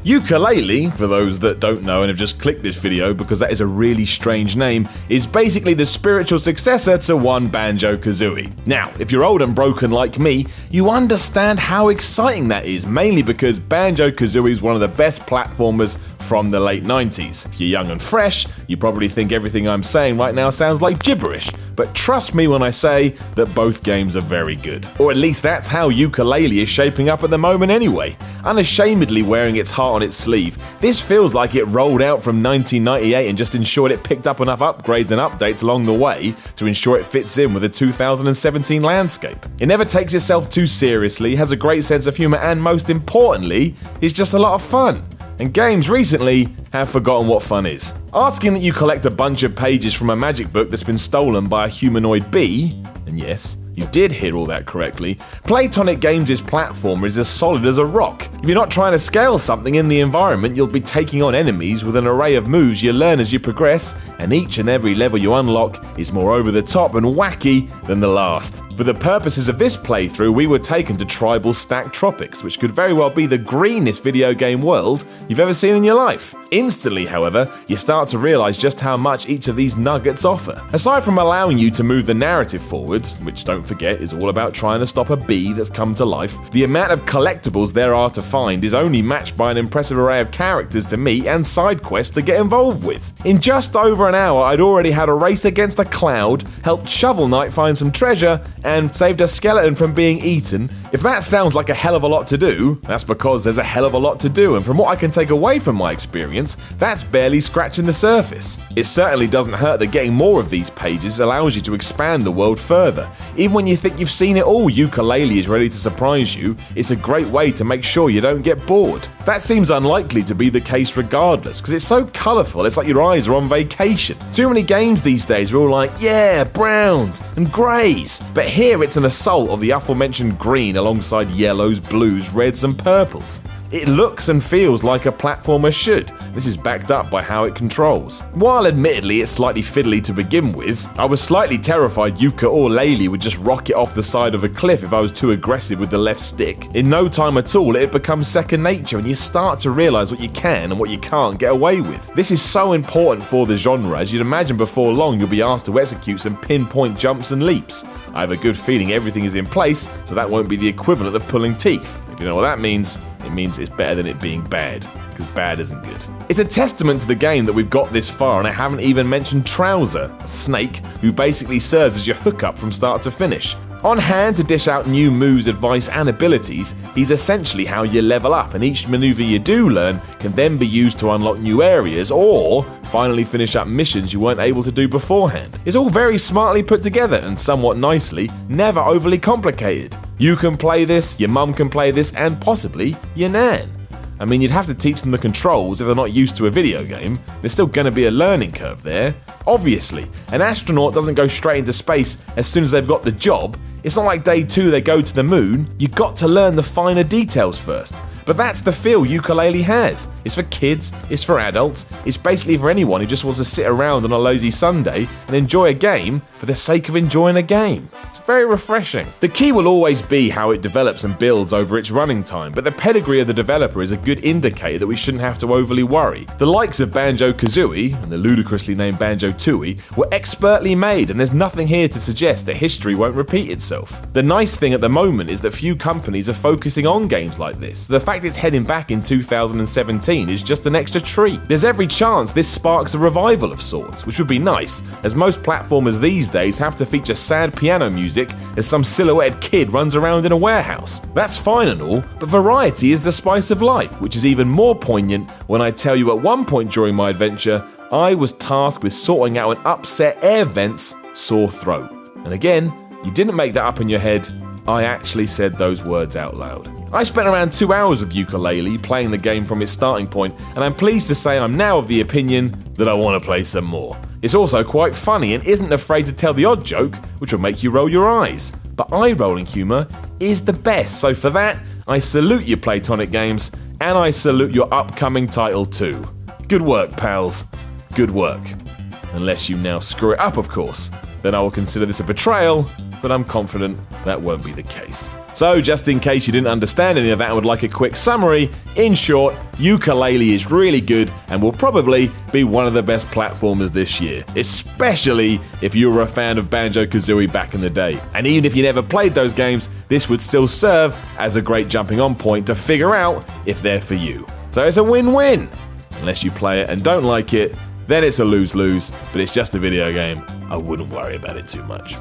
Yooka-Laylee, for those that don't know and have just clicked this video because that is a really strange name, is basically the spiritual successor to one Banjo-Kazooie. Now, if you're old and broken like me, you understand how exciting that is, mainly because Banjo-Kazooie is one of the best platformers from the late 90s. If you're young and fresh, you probably think everything I'm saying right now sounds like gibberish, but trust me when I say that both games are very good. Or at least that's how Yooka-Laylee is shaping up at the moment anyway. Unashamedly wearing its heart on its sleeve, this feels like it rolled out from 1998 and just ensured it picked up enough upgrades and updates along the way to ensure it fits in with the 2017 landscape. It never takes itself too seriously, has a great sense of humour, and most importantly, is just a lot of fun. And games recently have forgotten what fun is. Asking that you collect a bunch of pages from a magic book that's been stolen by a humanoid bee, and yes, you did hear all that correctly, Playtonic Games' platformer is as solid as a rock. If you're not trying to scale something in the environment, you'll be taking on enemies with an array of moves you learn as you progress, and each and every level you unlock is more over the top and wacky than the last. For the purposes of this playthrough, we were taken to Tribal Stack Tropics, which could very well be the greenest video game world you've ever seen in your life. Instantly, however, you start to realise just how much each of these nuggets offer. Aside from allowing you to move the narrative forward, which don't forget is all about trying to stop a bee that's come to life, the amount of collectibles there are to find is only matched by an impressive array of characters to meet and side quests to get involved with. In just over an hour, I'd already had a race against a cloud, helped Shovel Knight find some treasure, and saved a skeleton from being eaten. If that sounds like a hell of a lot to do, that's because there's a hell of a lot to do, and from what I can take away from my experience, that's barely scratching the surface. It certainly doesn't hurt that getting more of these pages allows you to expand the world further. Even when you think you've seen it all, Yooka-Laylee is ready to surprise you. It's a great way to make sure you don't get bored. That seems unlikely to be the case regardless, because it's so colourful, it's like your eyes are on vacation. Too many games these days are all like, yeah, browns and greys, but here it's an assault of the aforementioned green alongside yellows, blues, reds and purples. It looks and feels like a platformer should. This is backed up by how it controls. While admittedly it's slightly fiddly to begin with, I was slightly terrified Yooka or Laylee would just rocket off the side of a cliff if I was too aggressive with the left stick. In no time at all, it becomes second nature and you start to realise what you can and what you can't get away with. This is so important for the genre, as you'd imagine before long you'll be asked to execute some pinpoint jumps and leaps. I have a good feeling everything is in place, so that won't be the equivalent of pulling teeth. If you know what that means, it means it's better than it being bad, because bad isn't good. It's a testament to the game that we've got this far, and I haven't even mentioned Trouser, a snake who basically serves as your hookup from start to finish. On hand to dish out new moves, advice and abilities, he's essentially how you level up, and each maneuver you do learn can then be used to unlock new areas or finally finish up missions you weren't able to do beforehand. It's all very smartly put together and somewhat nicely, never overly complicated. You can play this, your mum can play this, and possibly your nan. I mean, you'd have to teach them the controls if they're not used to a video game. There's still going to be a learning curve there. Obviously, an astronaut doesn't go straight into space as soon as they've got the job. It's not like day 2 they go to the moon. You've got to learn the finer details first. But that's the feel Yooka-Laylee has. It's for kids, it's for adults, it's basically for anyone who just wants to sit around on a lazy Sunday and enjoy a game for the sake of enjoying a game. It's very refreshing. The key will always be how it develops and builds over its running time, but the pedigree of the developer is a good indicator that we shouldn't have to overly worry. The likes of Banjo-Kazooie, and the ludicrously named Banjo-Tooie, were expertly made, and there's nothing here to suggest that history won't repeat itself. The nice thing at the moment is that few companies are focusing on games like this. The fact it's heading back in 2017 is just an extra treat. There's every chance this sparks a revival of sorts, which would be nice, as most platformers these days have to feature sad piano music as some silhouetted kid runs around in a warehouse. That's fine and all, but variety is the spice of life, which is even more poignant when I tell you at one point during my adventure, I was tasked with sorting out an upset air vent's sore throat. And again, you didn't make that up in your head, I actually said those words out loud. I spent around 2 hours with Yooka-Laylee playing the game from its starting point, and I'm pleased to say I'm now of the opinion that I want to play some more. It's also quite funny and isn't afraid to tell the odd joke, which will make you roll your eyes. But eye-rolling humour is the best, so for that, I salute you Playtonic Games, and I salute your upcoming title too. Good work, pals. Good work. Unless you now screw it up, of course. Then I will consider this a betrayal, but I'm confident that won't be the case. So just in case you didn't understand any of that and would like a quick summary, in short, Yooka-Laylee is really good and will probably be one of the best platformers this year, especially if you were a fan of Banjo-Kazooie back in the day. And even if you never played those games, this would still serve as a great jumping on point to figure out if they're for you. So it's a win-win. Unless you play it and don't like it, then it's a lose-lose, but it's just a video game. I wouldn't worry about it too much.